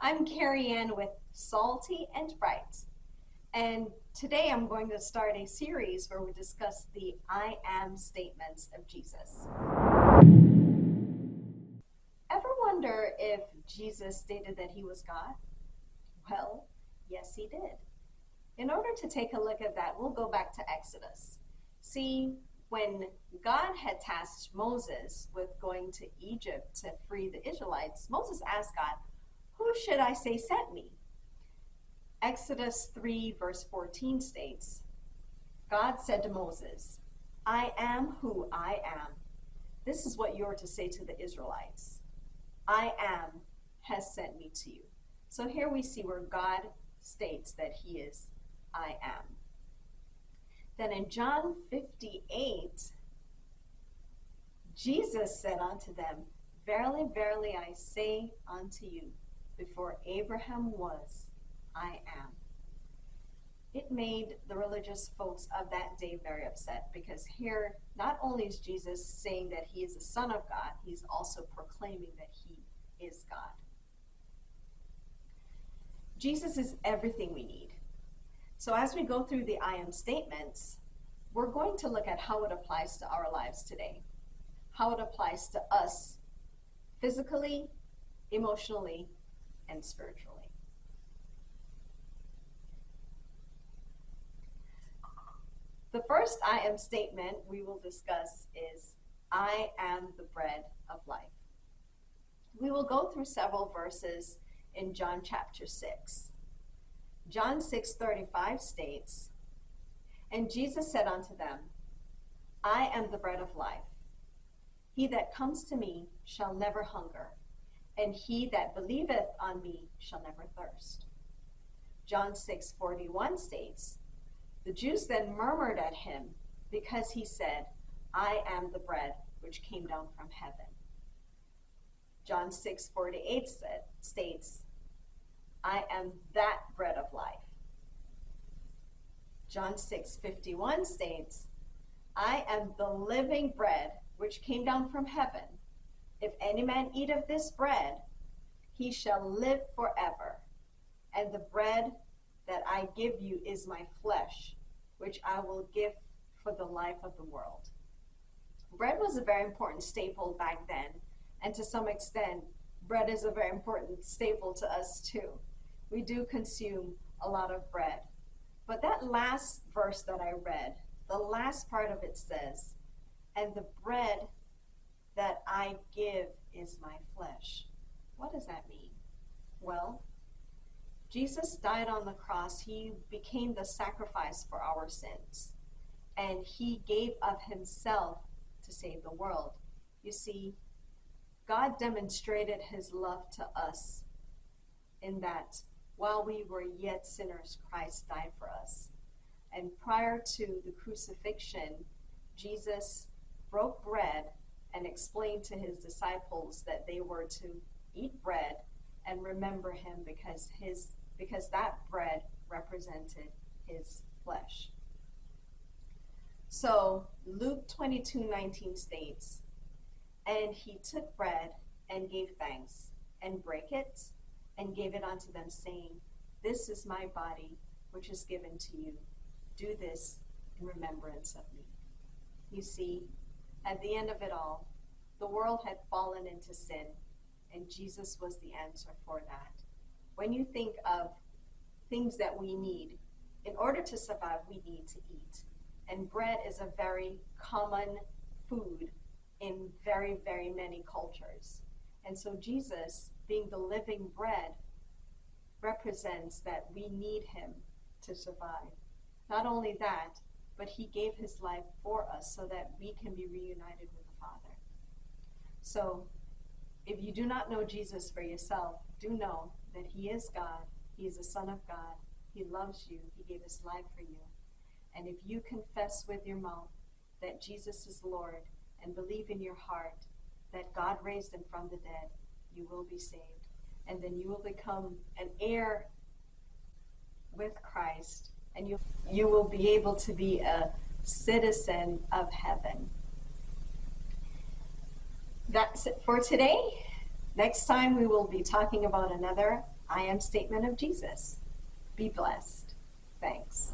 I'm Carrie Ann with Salty and Bright, and today I'm going to start a series where we discuss the I am statements of Jesus. Ever wonder if Jesus stated that he was God? Well, yes, he did. In order to take a look at that, we'll go back to Exodus. See, when God had tasked Moses with going to Egypt to free the Israelites, Moses asked God, "Who should I say sent me?" Exodus 3 verse 14 states, God said to Moses, "I am who I am. This is what you're to say to the Israelites. I am has sent me to you." So here we see where God states that he is I am. Then in John 58, Jesus said unto them, "Verily, verily, I say unto you, before Abraham was, I am." It made the religious folks of that day very upset, because here not only is Jesus saying that he is the Son of God, he's also proclaiming that he is God. Jesus is everything we need. So as we go through the I am statements, we're going to look at how it applies to our lives today, how it applies to us physically, emotionally, and spiritually. The first I am statement we will discuss is, I am the bread of life. We will go through several verses in John chapter 6. John 6:35 states, "And Jesus said unto them, I am the bread of life. He that comes to me shall never hunger, and he that believeth on me shall never thirst." John 6:41 states, "The Jews then murmured at him, because he said, I am the bread which came down from heaven." John 6:48 states, "I am that bread of life." John 6:51 states, "I am the living bread which came down from heaven. If any man eat of this bread, he shall live forever. And the bread that I give you is my flesh, which I will give for the life of the world." Bread was a very important staple back then, and to some extent, bread is a very important staple to us too. We do consume a lot of bread. But that last verse that I read, the last part of it says, "And the bread that I give is my flesh." What does that mean? Well, Jesus died on the cross. He became the sacrifice for our sins, and he gave of himself to save the world. You see, God demonstrated his love to us in that while we were yet sinners, Christ died for us. And prior to the crucifixion, Jesus broke bread and explained to his disciples that they were to eat bread and remember him, because that bread represented his flesh. So Luke 22:19 states, "And he took bread and gave thanks, and brake it, and gave it unto them, saying, This is my body, which is given to you. Do this in remembrance of me." You see, at the end of it all, the world had fallen into sin, and Jesus was the answer for that. When you think of things that we need, in order to survive, we need to eat. And bread is a very common food in very, very many cultures. And so Jesus, being the living bread, represents that we need him to survive. Not only that, but he gave his life for us so that we can be reunited with the Father. So if you do not know Jesus for yourself, do know that he is God. He is the Son of God. He loves you. He gave his life for you. And if you confess with your mouth that Jesus is Lord and believe in your heart that God raised him from the dead, you will be saved. And then you will become an heir with Christ, and you will be able to be a citizen of heaven. That's it for today. Next time we will be talking about another I am Statement of Jesus. Be blessed. Thanks.